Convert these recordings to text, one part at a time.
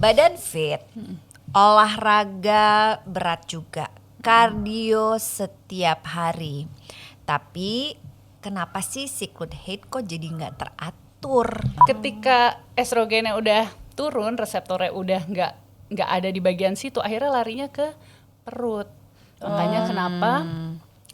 Badan fit, olahraga berat juga, kardio setiap hari. Tapi kenapa sih siklus haid kok jadi nggak teratur? Ketika estrogennya udah turun, reseptornya udah nggak ada di bagian situ, akhirnya larinya ke perut. Makanya kenapa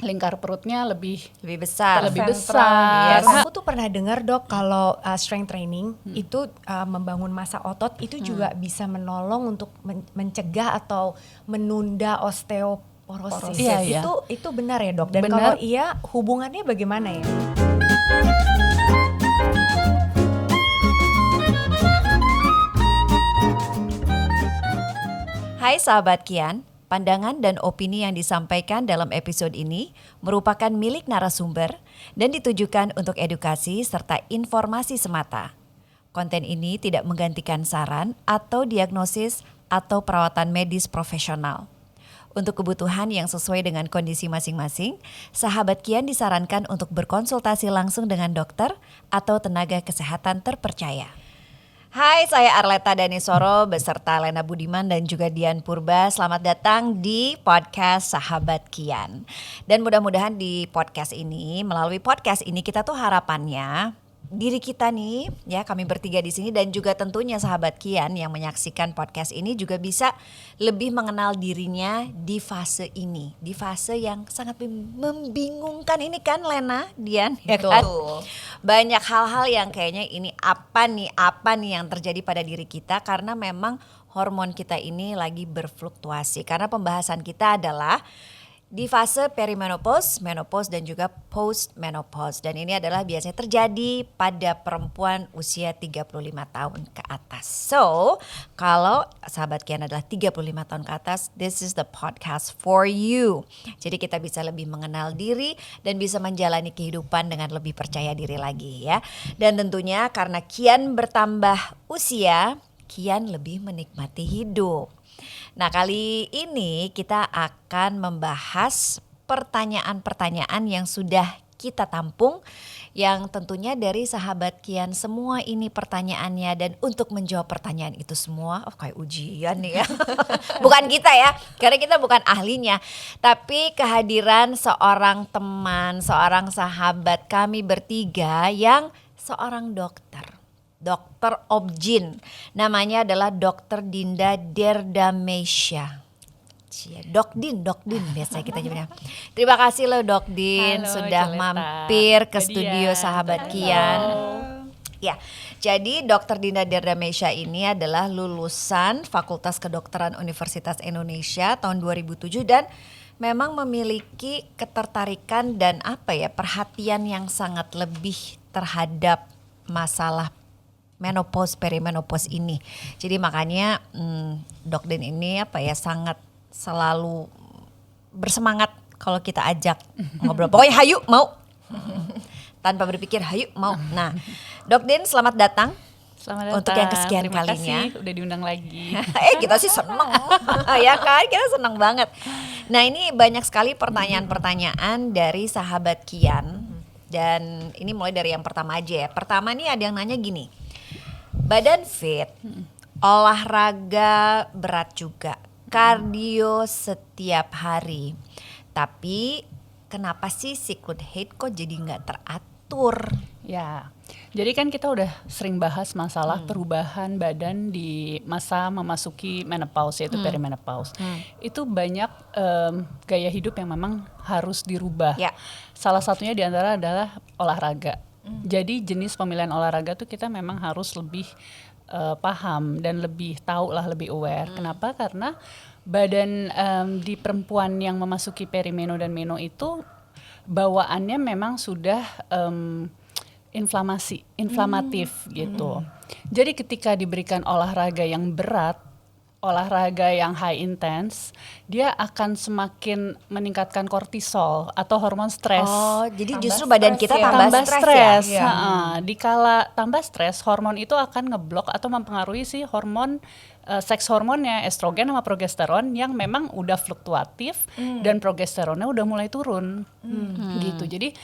lingkar perutnya lebih besar. besar. Yes. Aku tuh pernah dengar dok kalau strength training itu membangun massa otot itu juga bisa menolong untuk mencegah atau menunda osteoporosis. Iya. Itu benar ya dok? Dan Benar. kalau iya hubungannya bagaimana ya? Hai sahabat Kian, pandangan dan opini yang disampaikan dalam episode ini merupakan milik narasumber dan ditujukan untuk edukasi serta informasi semata. Konten ini tidak menggantikan saran atau diagnosis atau perawatan medis profesional. Untuk kebutuhan yang sesuai dengan kondisi masing-masing, sahabat Kian disarankan untuk berkonsultasi langsung dengan dokter atau tenaga kesehatan terpercaya. Hai, saya Arleta Danisoro beserta Lena Budiman dan juga Dian Purba. Selamat datang di podcast Sahabat Kian. Dan mudah-mudahan di podcast ini, melalui podcast ini kita tuh harapannya diri kita nih, ya kami bertiga di sini dan juga tentunya sahabat Kian yang menyaksikan podcast ini juga bisa lebih mengenal dirinya di fase ini, di fase yang sangat membingungkan ini kan Lena, Dian, ya kan? Banyak hal-hal yang kayaknya ini apa nih yang terjadi pada diri kita karena memang hormon kita ini lagi berfluktuasi. Karena pembahasan kita adalah di fase perimenopause, menopause dan juga postmenopause. Dan ini adalah biasanya terjadi pada perempuan usia 35 tahun ke atas. So, kalau sahabat Kian adalah 35 tahun ke atas, this is the podcast for you. Jadi kita bisa lebih mengenal diri dan bisa menjalani kehidupan dengan lebih percaya diri lagi ya. Dan tentunya karena Kian bertambah usia, Kian lebih menikmati hidup. Nah, kali ini kita akan membahas pertanyaan-pertanyaan yang sudah kita tampung yang tentunya dari sahabat Kian semua ini pertanyaannya, dan untuk menjawab pertanyaan itu semua kayak ujian nih ya. Bukan kita ya, karena kita bukan ahlinya, tapi kehadiran seorang teman, seorang sahabat kami bertiga yang seorang dokter Obgyn, namanya adalah Dr. Dinda Derdamesya. Dok Din biasa kita nyebutnya. Terima kasih loh Dok Din sudah mampir ke studio sahabat Kian. Ya, jadi Dr. Dinda Derdamesya ini adalah lulusan Fakultas Kedokteran Universitas Indonesia tahun 2007 dan memang memiliki ketertarikan dan perhatian yang sangat lebih terhadap masalah menopause, perimenopause ini. Jadi makanya Dok Din ini sangat selalu bersemangat kalau kita ajak ngobrol. Pokoknya hayu mau. Tanpa berpikir hayu mau. Nah, Dok Din selamat datang. Selamat datang. Untuk yang kesekian Terima kalinya. kasih udah diundang lagi. Kita sih seneng. Ya kan, kita seneng banget. Nah, ini banyak sekali pertanyaan-pertanyaan dari sahabat Kian. Dan ini mulai dari yang pertama aja ya. Pertama nih ada yang nanya gini. Badan fit, olahraga berat juga, kardio setiap hari. Tapi kenapa sih siklus haid kok jadi nggak teratur? Ya, jadi kan kita udah sering bahas masalah perubahan badan di masa memasuki menopause, yaitu perimenopause. Itu banyak gaya hidup yang memang harus dirubah. Ya. Salah satunya diantara adalah olahraga. Jadi jenis pemilihan olahraga tuh kita memang harus lebih paham dan lebih tahu lah, lebih aware. Kenapa? Karena badan di perempuan yang memasuki perimeno dan meno itu bawaannya memang sudah inflamatif gitu. Jadi ketika diberikan olahraga yang berat, olahraga yang high intense, dia akan semakin meningkatkan kortisol atau hormon stres. Oh, jadi Tambah justru badan stres kita ya. tambah stres ya? Dikala tambah stres, hormon itu akan ngeblok atau mempengaruhi si hormon seks hormonnya, estrogen sama progesteron yang memang udah fluktuatif dan progesteronnya udah mulai turun gitu. Jadi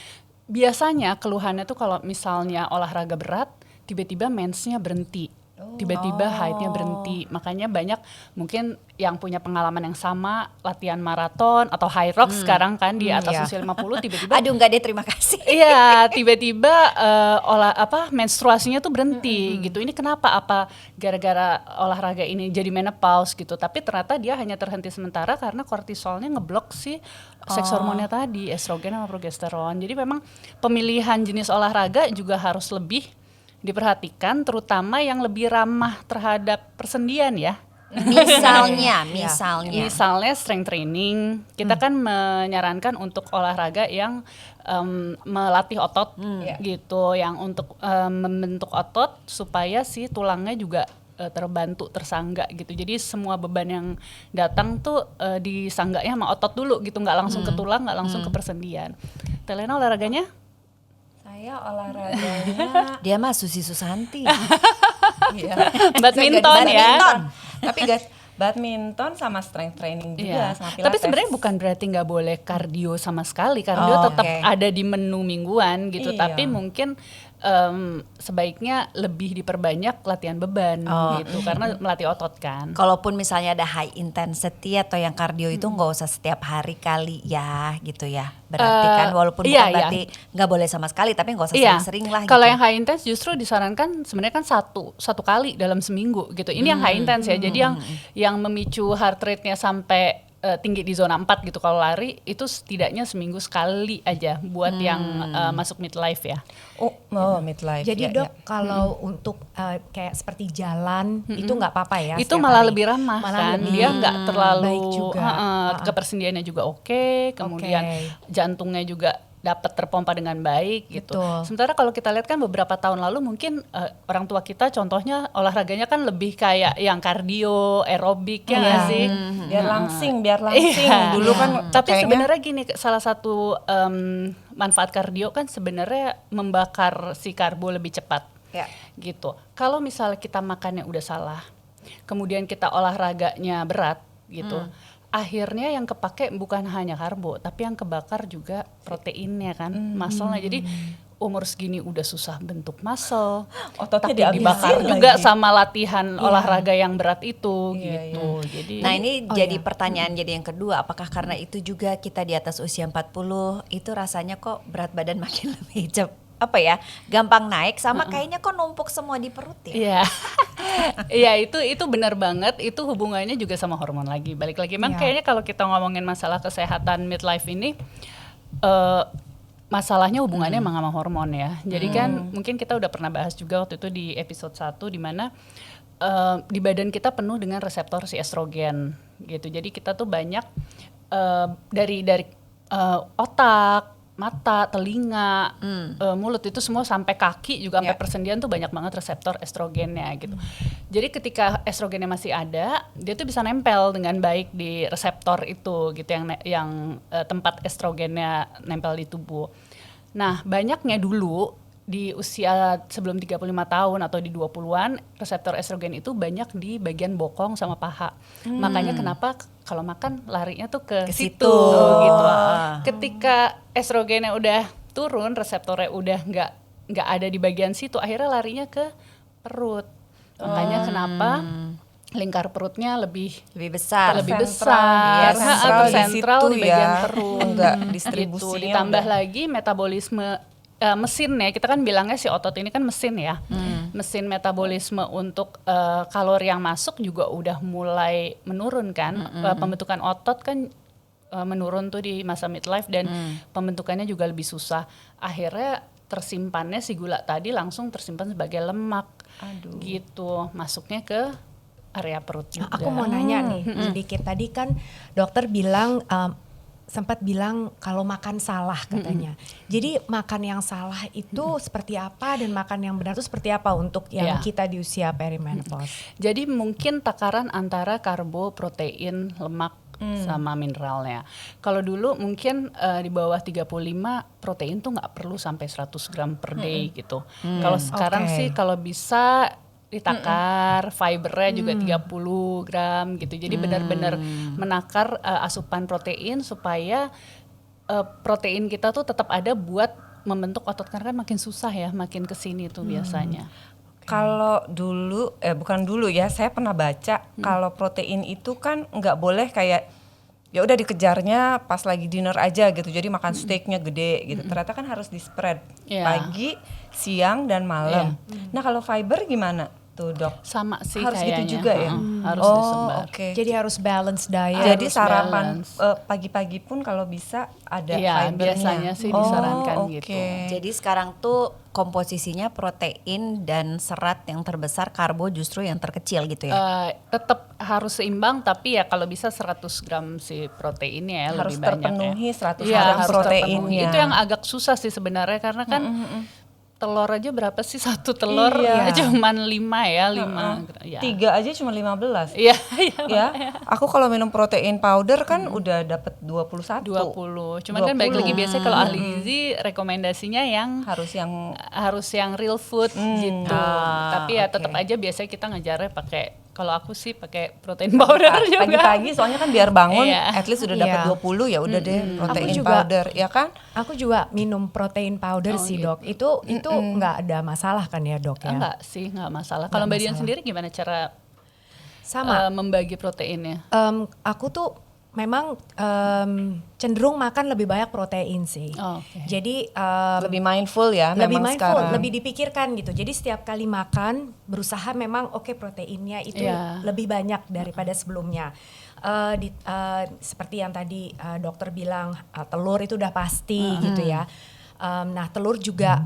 biasanya keluhannya tuh kalau misalnya olahraga berat, tiba-tiba mensnya berhenti. tiba-tiba haidnya berhenti. Makanya banyak mungkin yang punya pengalaman yang sama latihan maraton atau high rock sekarang kan di atas usia 50 tiba-tiba Aduh enggak deh, terima kasih. iya, tiba-tiba menstruasinya tuh berhenti gitu. Ini kenapa? Apa gara-gara olahraga ini jadi menopause gitu. Tapi ternyata dia hanya terhenti sementara karena kortisolnya ngeblok si seks hormonnya tadi, estrogen sama progesteron. Jadi memang pemilihan jenis olahraga juga harus lebih diperhatikan, terutama yang lebih ramah terhadap persendian ya. Misalnya strength training, kita kan menyarankan untuk olahraga yang melatih otot gitu, yang untuk membentuk otot supaya si tulangnya juga terbantu, tersangga gitu. Jadi semua beban yang datang tuh disangganya sama otot dulu gitu, nggak langsung ke tulang, nggak langsung ke persendian. Telena olahraganya? Saya olahraganya Dia mah Susi Susanti. Badminton ya. Tapi guys, badminton sama strength training juga sama pilates. Tapi sebenarnya bukan berarti nggak boleh kardio sama sekali. Kardio tetap ada di menu mingguan gitu. Iya. Tapi mungkin sebaiknya lebih diperbanyak latihan beban gitu, karena melatih otot kan. Kalaupun misalnya ada high intensity atau yang kardio itu nggak usah setiap hari kali ya gitu ya. Berarti kan walaupun bukan berarti nggak boleh sama sekali, tapi nggak usah sering-sering lah. Kalau gitu. yang high intense justru disarankan sebenarnya kan satu kali dalam seminggu gitu. Ini yang high intense ya. Jadi yang memicu heart rate-nya sampai tinggi di zona 4 gitu kalau lari itu setidaknya seminggu sekali aja buat yang masuk midlife ya. Midlife. Jadi dok, kalau untuk kayak seperti jalan itu nggak apa-apa ya? Itu setiap malah hari? lebih ramah Malah kan, lebih dia nggak terlalu baik juga. kepersendiannya juga oke, kemudian jantungnya juga dapat terpompa dengan baik gitu. Betul. Sementara kalau kita lihat kan beberapa tahun lalu mungkin orang tua kita contohnya olahraganya kan lebih kayak yang kardio, aerobik ya nggak sih? Biar langsing. Dulu kan Tapi kayaknya sebenarnya gini, salah satu manfaat kardio kan sebenarnya membakar si karbo lebih cepat. Ya. Gitu. Kalau misalnya kita makannya udah salah, kemudian kita olahraganya berat gitu. Akhirnya yang kepake bukan hanya karbo, tapi yang kebakar juga proteinnya kan, muscle-nya. Jadi umur segini udah susah bentuk muscle, ototnya tapi dibakar dihabisin juga lagi. sama latihan olahraga yang berat itu gitu. Jadi Nah ini jadi pertanyaan jadi yang kedua, apakah karena itu juga kita di atas usia 40 itu rasanya kok berat badan makin lebih gampang naik sama kayaknya kok numpuk semua di perut ya? Iya, iya itu benar banget. Itu hubungannya juga sama hormon lagi. Balik lagi, emang kayaknya kalau kita ngomongin masalah kesehatan midlife ini, masalahnya hubungannya emang sama hormon ya. Jadi kan mungkin kita udah pernah bahas juga waktu itu di episode 1 di mana di badan kita penuh dengan reseptor si estrogen gitu. Jadi kita tuh banyak dari otak, mata, telinga, mulut itu semua sampai kaki juga sampai persendian tuh banyak banget reseptor estrogennya gitu. Jadi ketika estrogennya masih ada, dia tuh bisa nempel dengan baik di reseptor itu gitu yang tempat estrogennya nempel di tubuh. Nah, banyaknya dulu di usia sebelum 35 tahun atau di 20-an, reseptor estrogen itu banyak di bagian bokong sama paha. Makanya kenapa kalau makan larinya tuh ke situ gitu. Ketika estrogennya udah turun, reseptornya udah nggak ada di bagian situ, akhirnya larinya ke perut. Makanya kenapa lingkar perutnya lebih besar. Tersentral di bagian perut. Enggak Gitu. distribusinya. Ditambah lagi metabolisme mesinnya, kita kan bilangnya si otot ini kan mesin ya, mesin metabolisme untuk kalori yang masuk juga udah mulai menurun kan, pembentukan otot kan menurun tuh di masa midlife dan pembentukannya juga lebih susah. Akhirnya tersimpannya si gula tadi langsung tersimpan sebagai lemak, gitu, masuknya ke area perut juga. Aku mau nanya nih sedikit, tadi kan dokter bilang sempat bilang kalau makan salah katanya. Jadi makan yang salah itu seperti apa dan makan yang benar itu seperti apa untuk yang kita di usia perimenopause? Jadi mungkin takaran antara karbo, protein, lemak sama mineralnya. Kalau dulu mungkin di bawah 35 protein tuh nggak perlu sampai 100 gram per day gitu. Kalau sekarang sih kalau bisa ditakar, fibernya juga 30 gram gitu. Jadi benar-benar menakar asupan protein supaya protein kita tuh tetap ada buat membentuk otot, karena kan makin susah ya, makin kesini tuh biasanya. Kalau dulu, bukan dulu ya, saya pernah baca kalau protein itu kan nggak boleh kayak ya udah dikejarnya pas lagi dinner aja gitu. Jadi makan steaknya gede gitu. Ternyata kan harus di spread pagi, siang dan malam. Nah kalau fiber gimana tuh dok? Sama sih harus kayaknya. gitu juga ya. Harus disebar. Oke. Jadi harus balance diet. Jadi harus sarapan balance. pagi-pagi pun kalau bisa ada Iya, fibernya. biasanya sih disarankan gitu. Jadi sekarang tuh komposisinya protein dan serat yang terbesar, karbo justru yang terkecil gitu ya. Tetap harus seimbang, tapi ya kalau bisa 100 gram si proteinnya ya Harus lebih banyak terpenuhi ya. 100 Iya, gram harus proteinnya. terpenuhi. Itu yang agak susah sih sebenarnya karena kan telur aja berapa sih satu telur? Iya. Cuman 5 ya, 5. Ya. 3 aja cuma 15. Iya, Ya, aku kalau minum protein powder kan udah dapat 21. 20. Cuman kan balik lagi biasanya kalau ahli gizi rekomendasinya yang Harus yang real food gitu. Tapi ya oke. tetap aja biasanya kita ngejarnya pakai, kalau aku sih pakai protein powder juga. pagi-pagi soalnya kan biar bangun Iya. at least udah dapat Iya. 20 ya udah deh protein Aku juga- powder ya kan? Aku juga minum protein powder sih dok. Itu nggak ada masalah kan ya dok ya? Enggak sih, enggak masalah. Kalau Mbak Dian sendiri gimana cara Sama. membagi proteinnya? Aku tuh memang cenderung makan lebih banyak protein sih. Oh, oke. Jadi Lebih mindful ya lebih memang mindful, sekarang. lebih dipikirkan gitu. Jadi setiap kali makan berusaha memang proteinnya itu Iya. lebih banyak daripada sebelumnya. Seperti yang tadi dokter bilang telur itu udah pasti gitu ya. Nah telur juga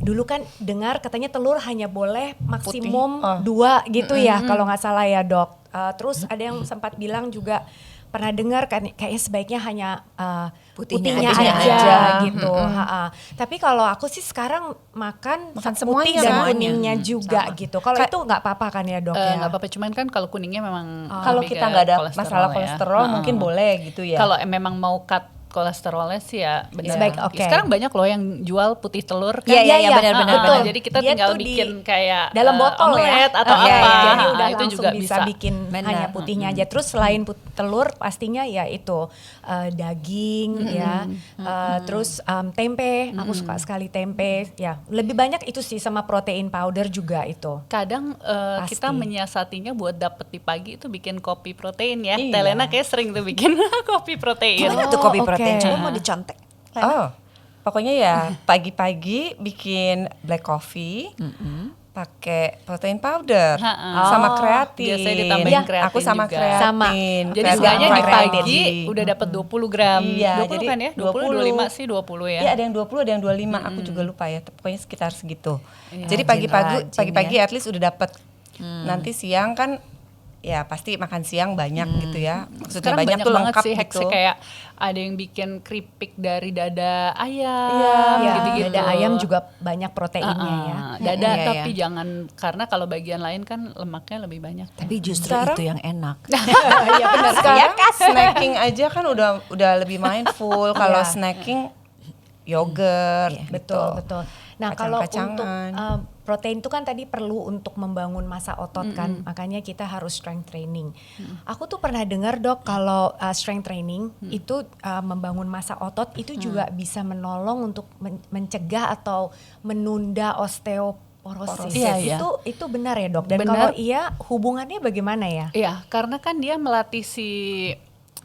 dulu kan dengar katanya telur hanya boleh maksimum 2 gitu ya kalau nggak salah ya dok. Terus ada yang sempat bilang juga pernah dengar kan kayaknya sebaiknya hanya Putihnya putihnya aja. aja gitu. Tapi kalau aku sih sekarang makan Makan putih semuanya dan kan? kuningnya juga gitu. Kalau itu nggak apa-apa kan ya dok ya? Nggak apa-apa, cuman kan kalau kuningnya memang Kalau lebih kita ke nggak ada kolesterol masalah ya. kolesterol mungkin boleh gitu ya. Kalau memang mau cut kolesterolnya sih ya benar. Sebaik, oke. Sekarang banyak loh yang jual putih telur kan. Iya, benar-benar. betul. Jadi kita Dia tinggal tuh di bikin kayak dalam botol ya, omelet atau Iya, apa. jadi udah itu langsung juga bisa bikin Benar. hanya putihnya aja. Terus selain telur pastinya ya itu daging ya, terus tempe. Aku suka sekali tempe. Ya lebih banyak itu sih sama protein powder juga itu. Kadang Pasti. kita menyiasatinya buat dapet di pagi itu bikin kopi protein ya. Iya. Telena kayak sering tuh bikin kopi protein. Gimana tuh kopi oke. protein? Coba mau dicontek. Oh, pokoknya ya pagi-pagi bikin black coffee, pakai protein powder sama kreatin. Biasanya ditambahin Iya, kreatin Aku sama juga. kreatin. Sama. Jadi kreatin seenggaknya di white pagi energy. udah dapat 20 gram. Iya, 20 jadi kan ya? 20, 25 sih 20 ya. Iya ada yang 20 ada yang 25 aku juga lupa ya pokoknya sekitar segitu. Jadi Rajin pagi-pagi at least udah dapat. Nanti siang kan ya pasti makan siang banyak gitu ya. Maksudnya Sekarang banyak banyak tuh banget lengkap sih gitu. hacksnya, kayak ada yang bikin keripik dari dada ayam Ya, gitu-gitu. dada ayam juga banyak proteinnya ya. Dada Iya, tapi iya. jangan, karena kalau bagian lain kan lemaknya lebih banyak. Tapi justru Sekarang- itu yang enak. Iya benar. Sekarang snacking aja kan udah lebih mindful. Kalau Iya. snacking yogurt gitu. Betul. Nah kalau untuk Kacang-kacangan. protein itu kan tadi perlu untuk membangun massa otot kan, makanya kita harus strength training. Aku tuh pernah dengar dok kalau strength training itu membangun massa otot itu juga bisa menolong untuk mencegah atau menunda osteoporosis. Iya, iya. Itu benar ya dok? Dan Benar. kalau iya hubungannya bagaimana ya? Iya, karena kan dia melatih si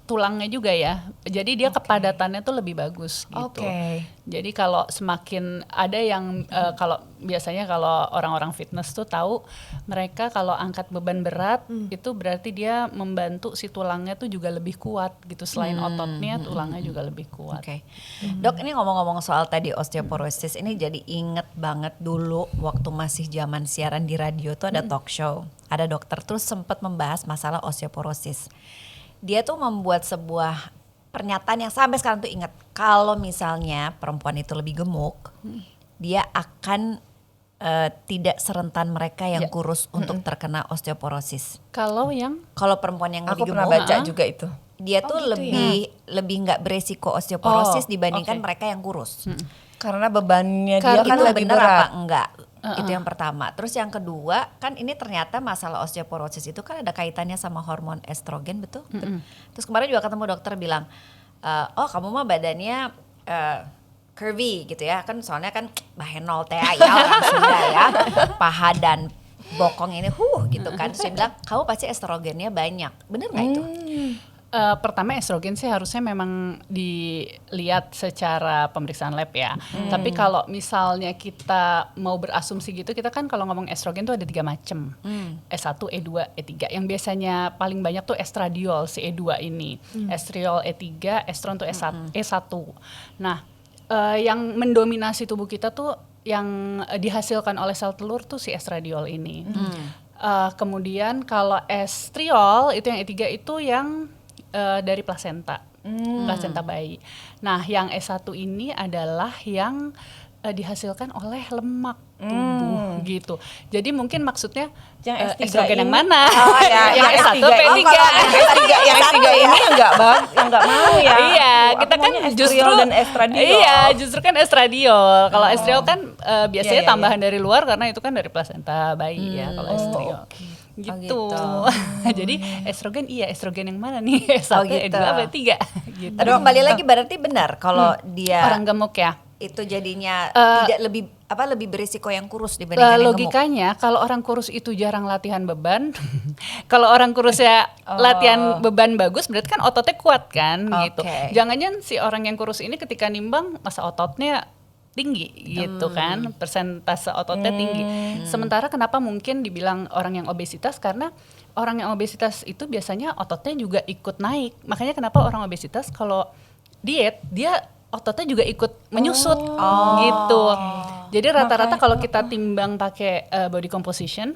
tulangnya juga ya. Jadi dia kepadatannya tuh lebih bagus gitu. Oke. Jadi kalau semakin ada yang kalau biasanya kalau orang-orang fitness tuh tahu mereka kalau angkat beban berat itu berarti dia membantu si tulangnya tuh juga lebih kuat gitu. Selain ototnya, tulangnya juga lebih kuat. Oke. Dok, ini ngomong-ngomong soal tadi osteoporosis, ini jadi inget banget dulu waktu masih zaman siaran di radio tuh ada talk show. Ada dokter terus sempat membahas masalah osteoporosis. Dia tuh membuat sebuah pernyataan yang sampai sekarang tuh inget. Kalau misalnya perempuan itu lebih gemuk, dia akan tidak serentan mereka yang kurus untuk terkena osteoporosis. Kalau yang Kalau perempuan yang Aku lebih pernah gemuk, baca juga itu. dia tuh gitu lebih nggak beresiko osteoporosis Oh, dibandingkan oke. mereka yang kurus. Karena bebannya dia Karena kan itu lebih benar berat. apa enggak? Itu yang pertama. Terus yang kedua, kan ini ternyata masalah osteoporosis itu kan ada kaitannya sama hormon estrogen, betul? Terus kemarin juga ketemu dokter bilang, oh kamu mah badannya curvy gitu ya kan, soalnya kan bahenol teh ya orang Sunda ya, paha dan bokong ini gitu kan. Terus dia bilang kamu pasti estrogennya banyak, bener nggak itu? Pertama estrogen sih harusnya memang dilihat secara pemeriksaan lab ya. Tapi kalau misalnya kita mau berasumsi gitu, kita kan kalau ngomong estrogen tuh ada 3 macam. E1, E2, E3. Yang biasanya paling banyak tuh estradiol si E2 ini. Estriol E3, estron tuh E1. Nah, yang mendominasi tubuh kita tuh yang dihasilkan oleh sel telur tuh si estradiol ini. Kemudian kalau estriol itu yang E3 itu yang dari plasenta bayi. Nah, yang E1 ini adalah yang dihasilkan oleh lemak tubuh gitu. Jadi mungkin maksudnya Yang S3 estrogen yang ini- mana? Oh, ya, yang yang S1 S3 P3. yang S3 ini yang nggak mau ya. Iya, Aku kita kan maunya justru estriol dan estradiol. Iya, justru kan estradiol. Kalau estriol kan biasanya Iya, iya, tambahan dari luar karena itu kan dari plasenta bayi ya kalau estriol. Gitu. gitu. Jadi estrogen estrogen yang mana nih? E1, gitu. E2 apa E3? Gitu. Tapi kembali lagi berarti benar kalau dia Orang gemuk ya. itu jadinya tidak lebih berisiko yang kurus dibandingkan yang gemuk. Logikanya kalau orang kurus itu jarang latihan beban, kalau orang kurus ya latihan beban bagus, berarti kan ototnya kuat kan gitu. Oke. Jangan-jangan si orang yang kurus ini ketika nimbang masa ototnya tinggi gitu kan, persentase ototnya tinggi. Sementara kenapa mungkin dibilang orang yang obesitas, karena orang yang obesitas itu biasanya ototnya juga ikut naik. Makanya kenapa orang obesitas kalau diet dia ototnya juga ikut menyusut gitu. Jadi rata-rata kalau kita timbang pakai body composition,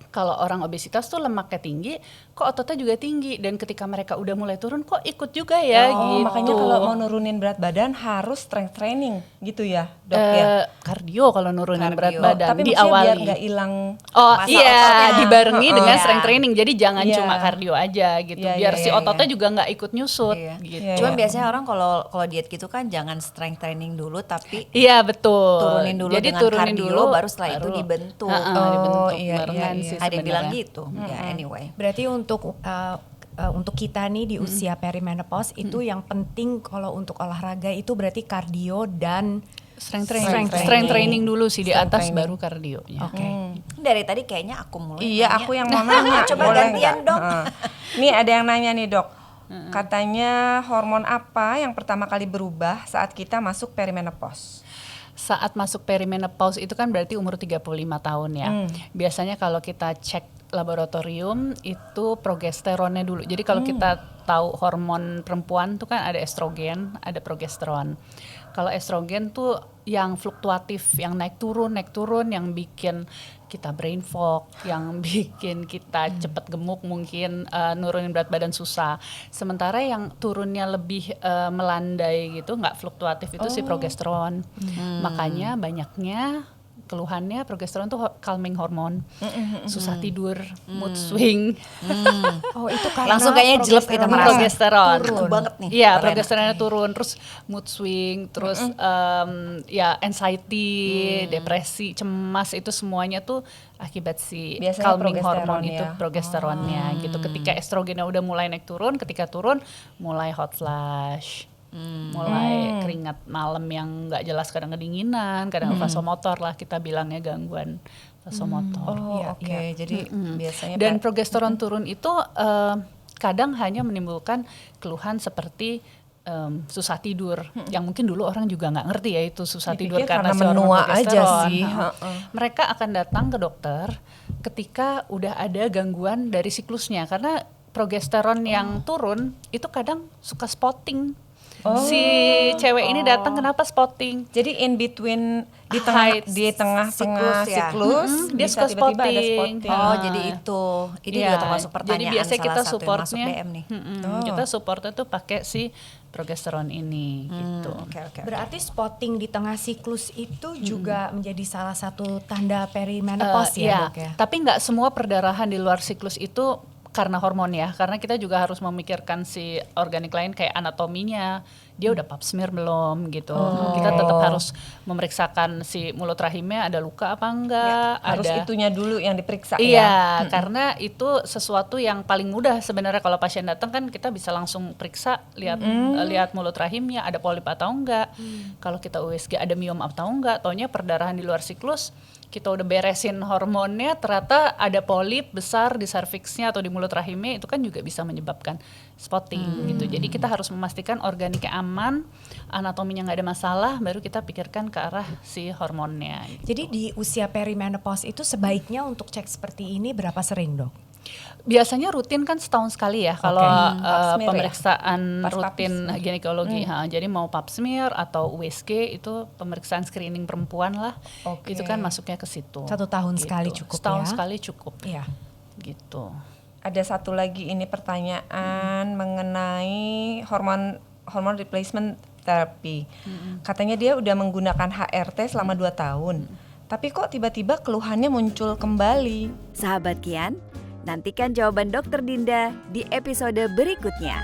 kalau orang obesitas tuh lemaknya tinggi, kok ototnya juga tinggi, dan ketika mereka udah mulai turun kok ikut juga ya gitu. Makanya kalau mau nurunin berat badan harus strength training gitu ya, Dok ya. Kardio kalau nurunin berat Kardio. badan Tapi maksudnya biar diawali. nggak hilang masa ototnya. Dibarengi dengan Iya. strength training. Jadi jangan Iya. cuma kardio aja gitu. Iya, Biar iya, si iya, ototnya juga nggak ikut nyusut Iya. gitu. Iya, Cuman iya. biasanya orang kalau diet gitu kan jangan strength training dulu, tapi Iya betul. turunin dulu Jadi dengan turunin kardio, dulu, baru setelah itu dibentuk. dibentuk iya, barengan iya, sih Ada yang bilang sebenarnya. gitu. Ya anyway. Berarti untuk kita nih di usia perimenopause itu yang penting kalau untuk olahraga itu berarti kardio dan Strength training. Strength Strength training. training dulu sih di Strength atas training. baru kardionya. oke. Dari tadi kayaknya aku mulai. Iya, nanya. aku yang mau nanya. Coba Boleh gantian nggak? dong. Nih ada yang nanya nih, Dok. Katanya hormon apa yang pertama kali berubah saat kita masuk perimenopause? Saat masuk perimenopause itu kan berarti umur 35 tahun ya. Biasanya kalau kita cek laboratorium itu progesteronnya dulu. Jadi kalau kita tahu hormon perempuan tuh kan ada estrogen, ada progesteron. Kalau estrogen tuh yang fluktuatif, yang naik turun, yang bikin kita brain fog, yang bikin kita cepet gemuk, mungkin nurunin berat badan susah. Sementara yang turunnya lebih melandai gitu, nggak fluktuatif itu si progesteron. Makanya banyaknya keluhannya progesteron tuh calming hormon, susah tidur, mood swing. Oh, itu karena Langsung kayaknya jelek kita merasa. Progesteron Aku banget nih. Iya, Keren. progesteronnya turun, terus mood swing, terus ya anxiety, depresi, cemas, itu semuanya tuh akibat si Biasanya calming progesteron hormon ya. itu progesteronnya gitu. Ketika estrogennya udah mulai naik turun, ketika turun mulai hot flash. Mulai keringat malam yang nggak jelas, kadang kedinginan, kadang vasomotor lah kita bilangnya, gangguan vasomotor. Oh, Iya, oke. Jadi biasanya Dan progesteron turun itu kadang hanya menimbulkan keluhan seperti susah tidur, yang mungkin dulu orang juga nggak ngerti ya itu susah tidur Dipikir karena karena si hormon menua aja progesteron. sih. Mereka akan datang ke dokter ketika udah ada gangguan dari siklusnya, karena progesteron yang turun itu kadang suka spotting. Si cewek ini datang kenapa spotting? Jadi in between di Haid, tengah siklus ya. siklus Dia bisa suka tiba-tiba ada spotting. spotting. Oh, jadi itu. Ini Iya, juga termasuk pertanyaan jadi biasanya kita salah satu yang masuk supportnya, DM nih. kita supportnya tuh pakai si progesteron ini gitu. Oke. Berarti spotting di tengah siklus itu juga menjadi salah satu tanda perimenopause Iya, ya, Dok ya. tapi nggak semua perdarahan di luar siklus itu karena hormon ya, karena kita juga harus memikirkan si organik lain kayak anatominya, dia udah pap smear belum gitu. Kita tetap harus memeriksakan si mulut rahimnya ada luka apa enggak, Harus ada itunya dulu yang diperiksa iya, ya. karena itu sesuatu yang paling mudah sebenarnya kalau pasien datang kan kita bisa langsung periksa, lihat mulut rahimnya ada polip atau enggak. Kalau kita USG ada miom atau enggak, taunya perdarahan di luar siklus, kita udah beresin hormonnya ternyata ada polip besar di serviksnya atau di mulut rahimnya, itu kan juga bisa menyebabkan spotting gitu. Jadi kita harus memastikan organiknya aman, anatominya nggak ada masalah, baru kita pikirkan ke arah si hormonnya. Gitu. Jadi di usia perimenopause itu sebaiknya untuk cek seperti ini berapa sering, Dok? Biasanya rutin kan setahun sekali ya kalau Pap smear pemeriksaan Pas rutin papis. ginekologi. Jadi mau pap smear atau USG itu pemeriksaan screening perempuan lah. Oke. Itu kan masuknya ke situ. 1 tahun sekali cukup Setahun ya? sekali cukup. Iya. Gitu. Ada satu lagi ini pertanyaan mengenai hormon replacement therapy. Katanya dia udah menggunakan HRT selama 2 tahun. Tapi kok tiba-tiba keluhannya muncul kembali? Sahabat Kian, nantikan jawaban Dokter Dinda di episode berikutnya.